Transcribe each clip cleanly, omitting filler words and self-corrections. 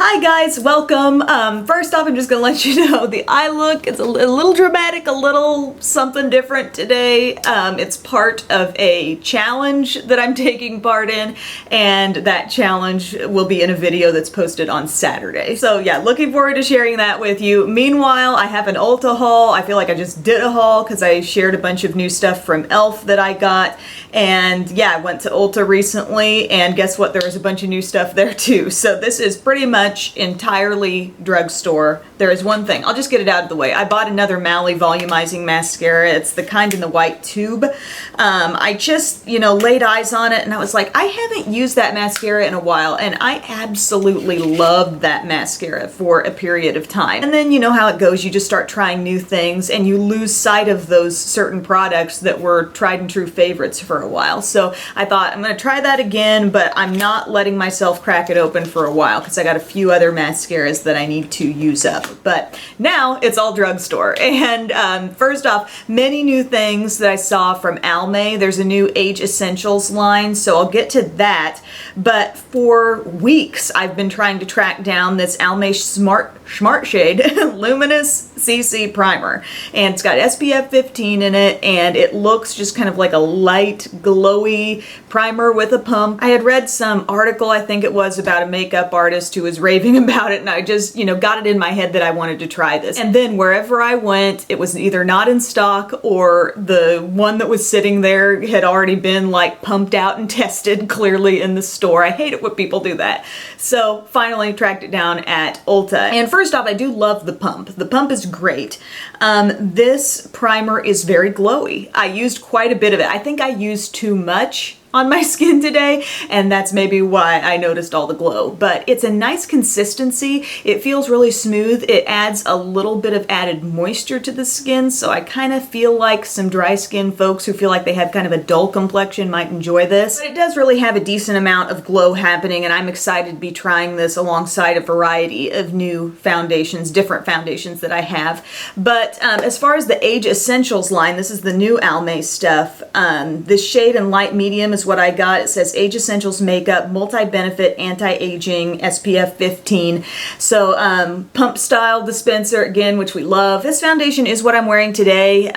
Hi guys, welcome. First off, I'm just gonna let you know the eye look is a little dramatic, a little something different today. It's part of a challenge that I'm taking part in, and that challenge will be in a video that's posted on Saturday. So yeah, looking forward to sharing that with you. Meanwhile, I have an Ulta haul. I feel like I just did a haul because I shared a bunch of new stuff from e.l.f. that I got. And yeah, I went to Ulta recently, and guess what? There was a bunch of new stuff there too. So this is pretty much entirely drugstore. There is one thing, I'll just get it out of the way. I bought another Mally volumizing mascara. It's the kind in the white tube. I just, laid eyes on it and I was like, I haven't used that mascara in a while, and I absolutely loved that mascara for a period of time. And then you know how it goes, you just start trying new things and you lose sight of those certain products that were tried and true favorites for a while. So I thought I'm gonna try that again, but I'm not letting myself crack it open for a while because I got a few other mascaras that I need to use up. But now it's all drugstore. And first off, many new things that I saw from Almay. There's a new Age Essentials line, so I'll get to that. But for weeks, I've been trying to track down this Almay Smart Shade Luminous CZ Primer. And it's got SPF 15 in it, and it looks just kind of like a light, glowy primer with a pump. I had read some article, I think it was, about a makeup artist who was raving about it, and I just, got it in my head that I wanted to try this. And then wherever I went, it was either not in stock or the one that was sitting there had already been like pumped out and tested clearly in the store. I hate it when people do that. So finally tracked it down at Ulta. And first off, I do love the pump. The pump is great. This primer is very glowy. I used quite a bit of it. I think I used too much on my skin today, and that's maybe why I noticed all the glow. But it's a nice consistency. It feels really smooth. It adds a little bit of added moisture to the skin, so I kind of feel like some dry skin folks who feel like they have kind of a dull complexion might enjoy this. But it does really have a decent amount of glow happening, and I'm excited to be trying this alongside a variety of new foundations, different foundations that I have. But as far as the Age Essentials line, this is the new Almay stuff. This shade in light medium is what I got. It says Age Essentials Makeup, Multi-Benefit, Anti-Aging, SPF 15. So pump style dispenser again, which we love. This foundation is what I'm wearing today.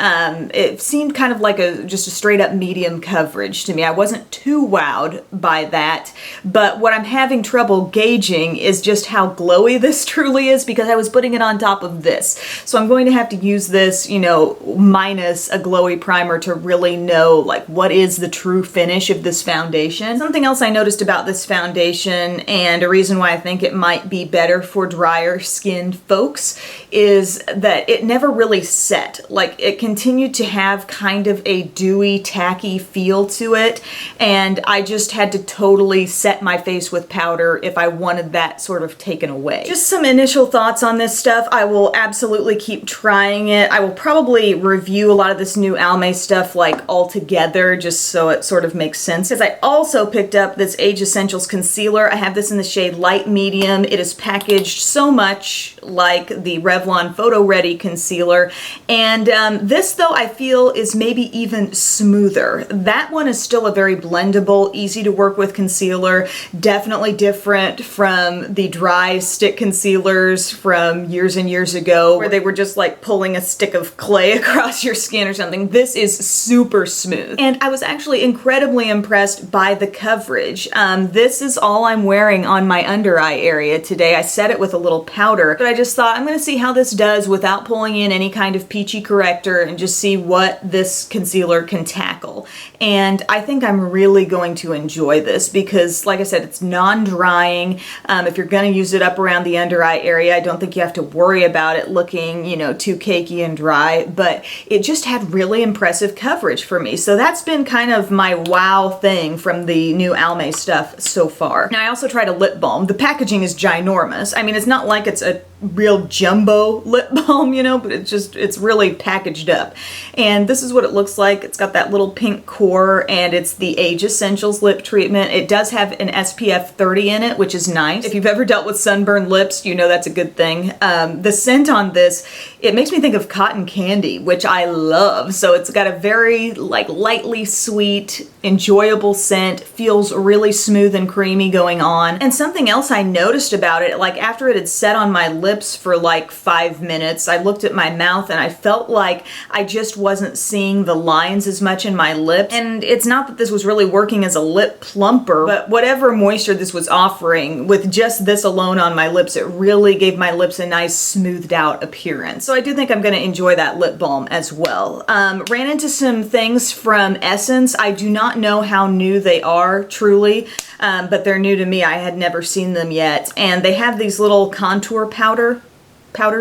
It seemed kind of like just a straight up medium coverage to me. I wasn't too wowed by that, but what I'm having trouble gauging is just how glowy this truly is because I was putting it on top of this. So I'm going to have to use this, minus a glowy primer to really know like what is the true finish of this foundation. Something else I noticed about this foundation, and a reason why I think it might be better for drier skinned folks, is that it never really set. Like, it continued to have kind of a dewy, tacky feel to it, and I just had to totally set my face with powder if I wanted that sort of taken away. Just some initial thoughts on this stuff. I will absolutely keep trying it. I will probably review a lot of this new Almay stuff like all together, just so it sort of makes sense. Because I also picked up this Age Essentials concealer. I have this in the shade light medium. It is packaged so much like the Revlon Photo Ready concealer, and this though I feel is maybe even smoother. That one is still a very blendable, easy to work with concealer, definitely different from the dry stick concealers from years and years ago where they were just like pulling a stick of clay across your skin or something. This is super smooth, and I was actually incredibly impressed by the coverage. This is all I'm wearing on my under eye area today. I set it with a little powder, but I just thought I'm going to see how this does without pulling in any kind of peachy corrector and just see what this concealer can tackle. And I think I'm really going to enjoy this because, like I said, it's non-drying. If you're going to use it up around the under eye area, I don't think you have to worry about it looking, too cakey and dry, but it just had really impressive coverage for me. So that's been kind of my wow thing from the new Almay stuff so far. Now I also tried a lip balm. The packaging is ginormous. I mean, it's not like it's a real jumbo lip balm, but it's really packaged up. And this is what it looks like. It's got that little pink core, and it's the Age Essentials lip treatment. It does have an SPF 30 in it, which is nice. If you've ever dealt with sunburned lips, that's a good thing. The scent on this it makes me think of cotton candy, which I love. So it's got a very like lightly sweet, enjoyable scent, feels really smooth and creamy going on. And something else I noticed about it, like after it had set on my lips for like 5 minutes, I looked at my mouth and I felt like I just wasn't seeing the lines as much in my lips. And it's not that this was really working as a lip plumper, but whatever moisture this was offering, with just this alone on my lips, it really gave my lips a nice smoothed out appearance. So I do think I'm going to enjoy that lip balm as well. Ran into some things from Essence. I do not know how new they are truly, but they're new to me. I had never seen them yet. And they have these little contour powder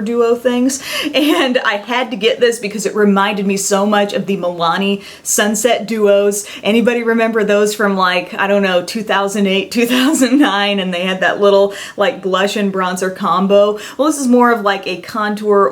duo things, and I had to get this because it reminded me so much of the Milani Sunset duos. Anybody remember those from like, I don't know, 2008, 2009, and they had that little like blush and bronzer combo? Well, this is more of like a contour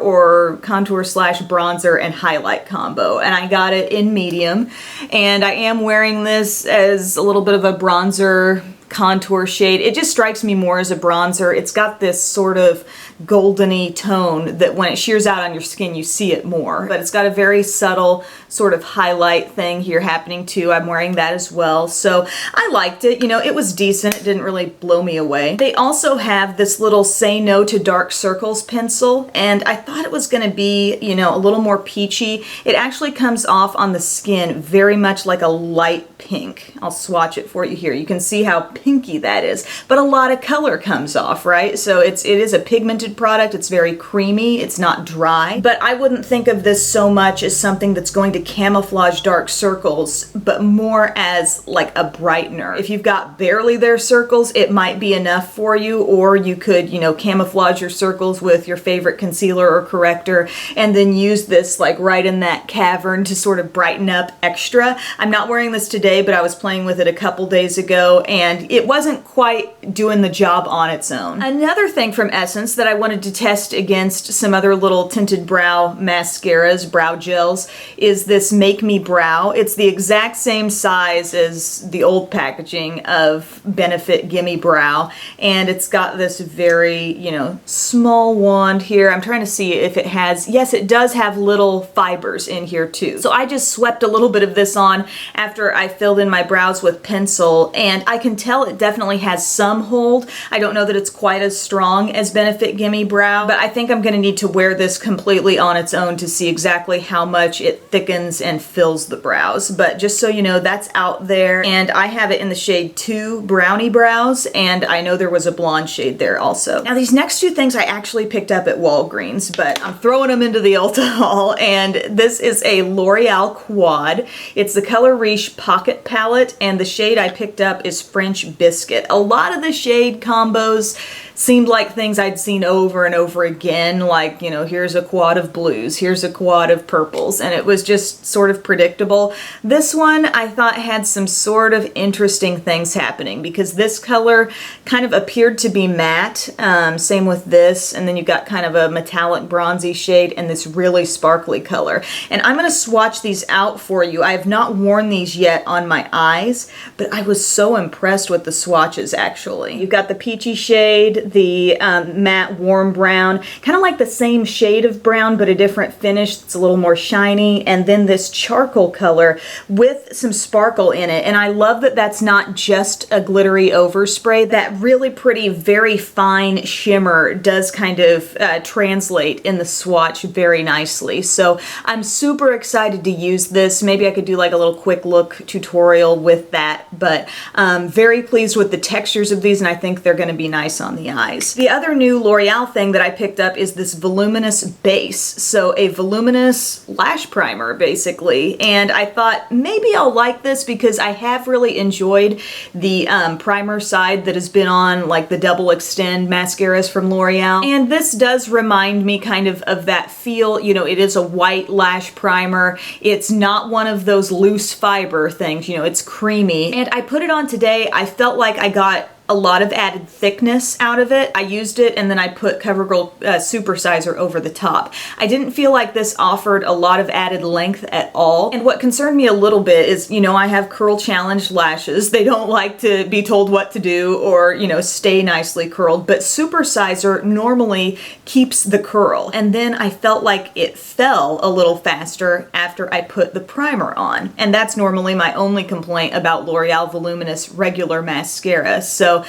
slash bronzer and highlight combo, and I got it in medium, and I am wearing this as a little bit of a bronzer contour shade. It just strikes me more as a bronzer. It's got this sort of goldeny tone that when it shears out on your skin, you see it more. But it's got a very subtle sort of highlight thing here happening too. I'm wearing that as well. So I liked it. You know, it was decent. It didn't really blow me away. They also have this little Say No to Dark Circles pencil, and I thought it was going to be, you know, a little more peachy. It actually comes off on the skin very much like a light pink. I'll swatch it for you here. You can see how pinky that is, but a lot of color comes off, right? So it is a pigmented product. It's very creamy. It's not dry, but I wouldn't think of this so much as something that's going to camouflage dark circles, but more as like a brightener. If you've got barely there circles, it might be enough for you, or you could, you know, camouflage your circles with your favorite concealer or corrector and then use this like right in that cavern to sort of brighten up extra. I'm not wearing this today, but I was playing with it a couple days ago and it wasn't quite doing the job on its own. Another thing from Essence that I wanted to test against some other little tinted brow mascaras, brow gels, is this Make Me Brow. It's the exact same size as the old packaging of Benefit Gimme Brow, and it's got this very, you know, small wand here. I'm trying to see if it has, yes, it does have little fibers in here too. So I just swept a little bit of this on after I filled in my brows with pencil, and I can tell it definitely has some hold. I don't know that it's quite as strong as Benefit Gimme Brow, but I think I'm going to need to wear this completely on its own to see exactly how much it thickens and fills the brows. But just so you know, that's out there, and I have it in the shade 2 Brownie Brows, and I know there was a blonde shade there also. Now these next two things I actually picked up at Walgreens, but I'm throwing them into the Ulta haul, and this is a L'Oreal Quad. It's the Color Riche Pocket Palette, and the shade I picked up is French Biscuit. A lot of the shade combos seemed like things I'd seen over and over again, like, you know, here's a quad of blues, here's a quad of purples, and it was just sort of predictable. This one I thought had some sort of interesting things happening because this color kind of appeared to be matte, same with this, and then you've got kind of a metallic bronzy shade and this really sparkly color. And I'm going to swatch these out for you. I have not worn these yet on my eyes, but I was so impressed with the swatches actually. You've got the peachy shade, the matte warm brown, kind of like the same shade of brown but a different finish. It's a little more shiny, and then this charcoal color with some sparkle in it. And I love that that's not just a glittery overspray. That really pretty, very fine shimmer does kind of translate in the swatch very nicely. So I'm super excited to use this. Maybe I could do like a little quick look tutorial with that, but very pleased with the textures of these, and I think they're going to be nice on the eyes. The other new L'Oreal thing that I picked up is this voluminous base. So a voluminous lash primer basically, and I thought maybe I'll like this because I have really enjoyed the primer side that has been on like the double extend mascaras from L'Oreal, and this does remind me kind of that feel. You know, it is a white lash primer. It's not one of those loose fiber things, you know, it's creamy, and I put it on today. I felt like I got a lot of added thickness out of it. I used it and then I put CoverGirl Supersizer over the top. I didn't feel like this offered a lot of added length at all. And what concerned me a little bit is, you know, I have curl challenged lashes. They don't like to be told what to do or, you know, stay nicely curled, but Supersizer normally keeps the curl. And then I felt like it fell a little faster after I put the primer on. And that's normally my only complaint about L'Oreal Voluminous regular mascara. So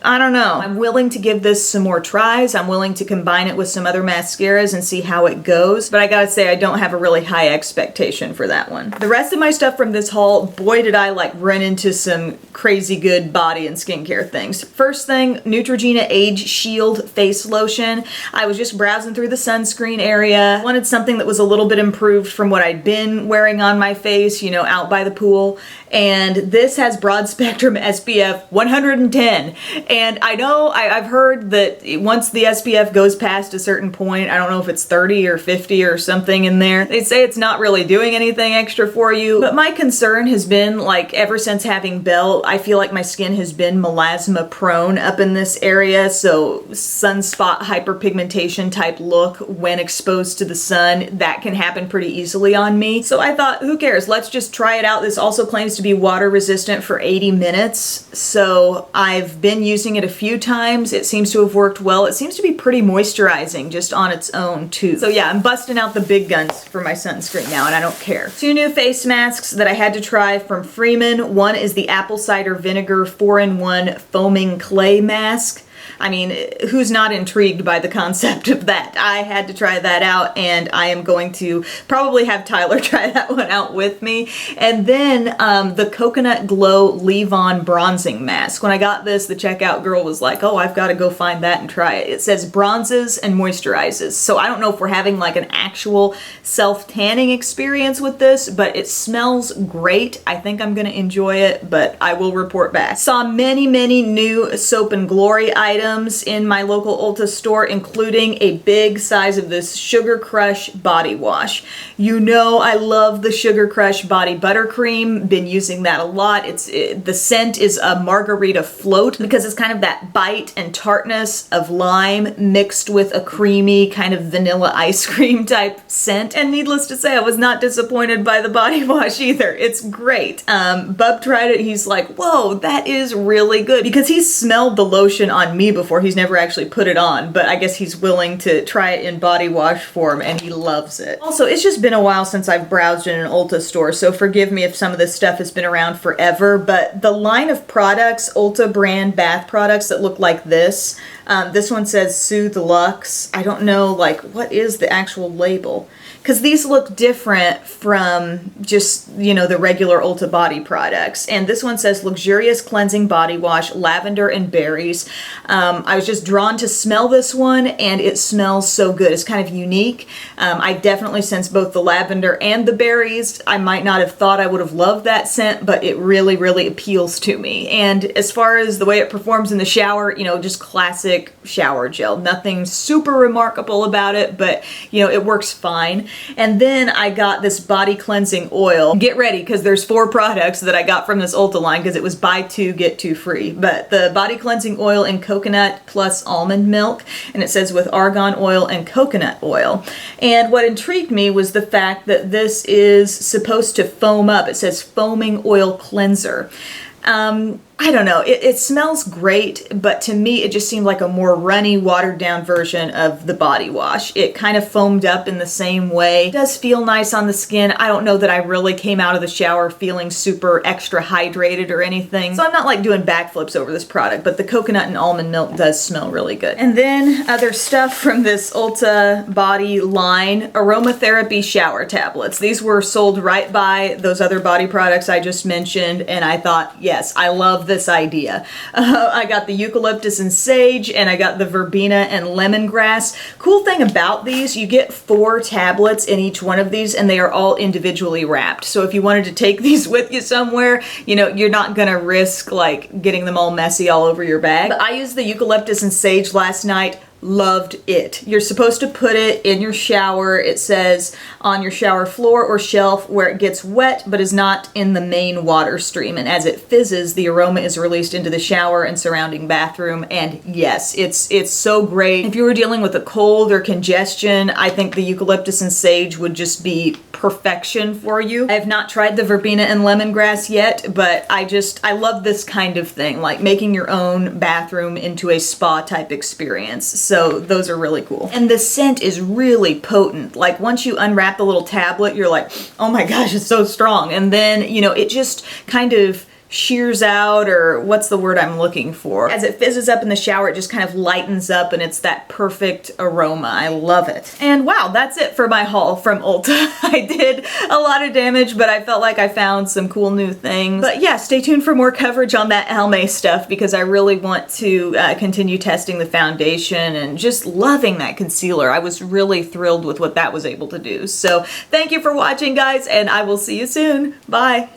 I don't know. I'm willing to give this some more tries. I'm willing to combine it with some other mascaras and see how it goes. But I gotta say, I don't have a really high expectation for that one. The rest of my stuff from this haul, boy did I like run into some crazy good body and skincare things. First thing, Neutrogena Age Shield Face Lotion. I was just browsing through the sunscreen area. Wanted something that was a little bit improved from what I'd been wearing on my face, you know, out by the pool. And this has broad spectrum SPF 110. And I know I've heard that once the SPF goes past a certain point, I don't know if it's 30 or 50 or something in there, they say it's not really doing anything extra for you. But my concern has been, like, ever since having Belle, I feel like my skin has been melasma prone up in this area. So sunspot hyperpigmentation type look when exposed to the sun, that can happen pretty easily on me. So I thought, who cares? Let's just try it out. This also claims to be water resistant for 80 minutes. So I've been using it a few times. It seems to have worked well. It seems to be pretty moisturizing just on its own too. So yeah, I'm busting out the big guns for my sunscreen now and I don't care. Two new face masks that I had to try from Freeman. One is the apple cider vinegar 4-in-1 foaming clay mask. I mean, who's not intrigued by the concept of that? I had to try that out and I am going to probably have Tyler try that one out with me. And then the Coconut Glow Leave-On Bronzing Mask. When I got this, the checkout girl was like, oh, I've got to go find that and try it. It says bronzes and moisturizes. So I don't know if we're having like an actual self-tanning experience with this, but it smells great. I think I'm going to enjoy it, but I will report back. Saw many, many new Soap and Glory items in my local Ulta store, including a big size of this Sugar Crush body wash. You know I love the Sugar Crush body buttercream. Been using that a lot. The scent is a margarita float because it's kind of that bite and tartness of lime mixed with a creamy kind of vanilla ice cream type scent. And needless to say, I was not disappointed by the body wash either. It's great. Bub tried it. He's like, whoa, that is really good, because he smelled the lotion on me before. He's never actually put it on, but I guess he's willing to try it in body wash form and he loves it. Also, it's just been a while since I've browsed in an Ulta store, so forgive me if some of this stuff has been around forever, but the line of products, Ulta brand bath products that look like this one says Soothed Luxe. I don't know, like, what is the actual label? Because these look different from just, you know, the regular Ulta body products. And this one says Luxurious Cleansing Body Wash, Lavender and Berries. I was just drawn to smell this one and it smells so good. It's kind of unique. I definitely sense both the lavender and the berries. I might not have thought I would have loved that scent, but it really, really appeals to me. And as far as the way it performs in the shower, you know, just classic shower gel. Nothing super remarkable about it, but, you know, it works fine. And then I got this body cleansing oil. Get ready, because there's 4 products that I got from this Ulta line because it was buy 2, get 2 free. But the body cleansing oil in coconut plus almond milk, and it says with argan oil and coconut oil. And what intrigued me was the fact that this is supposed to foam up. It says foaming oil cleanser. I don't know, it smells great, but to me it just seemed like a more runny, watered down version of the body wash. It kind of foamed up in the same way. It does feel nice on the skin. I don't know that I really came out of the shower feeling super extra hydrated or anything. So I'm not like doing backflips over this product, but the coconut and almond milk does smell really good. And then other stuff from this Ulta body line, aromatherapy shower tablets. These were sold right by those other body products I just mentioned, and I thought, yes, I love this idea. I got the Eucalyptus and Sage, and I got the Verbena and Lemongrass. Cool thing about these, you get 4 tablets in each one of these, and they are all individually wrapped. So if you wanted to take these with you somewhere, you know, you're not gonna risk like getting them all messy all over your bag. But I used the Eucalyptus and Sage last night. Loved it. You're supposed to put it in your shower. It says on your shower floor or shelf where it gets wet but is not in the main water stream. And as it fizzes, the aroma is released into the shower and surrounding bathroom. And yes, it's so great. If you were dealing with a cold or congestion, I think the eucalyptus and sage would just be perfection for you. I have not tried the verbena and lemongrass yet, but I love this kind of thing, like making your own bathroom into a spa type experience. So those are really cool. And the scent is really potent. Like once you unwrap the little tablet, you're like, oh my gosh, it's so strong. And then, you know, it just kind of shears out, or what's the word I'm looking for? As it fizzes up in the shower, it just kind of lightens up and it's that perfect aroma. I love it. And wow, that's it for my haul from Ulta. I did a lot of damage, but I felt like I found some cool new things. But yeah, stay tuned for more coverage on that Almay stuff because I really want to continue testing the foundation and just loving that concealer. I was really thrilled with what that was able to do. So thank you for watching, guys, and I will see you soon. Bye.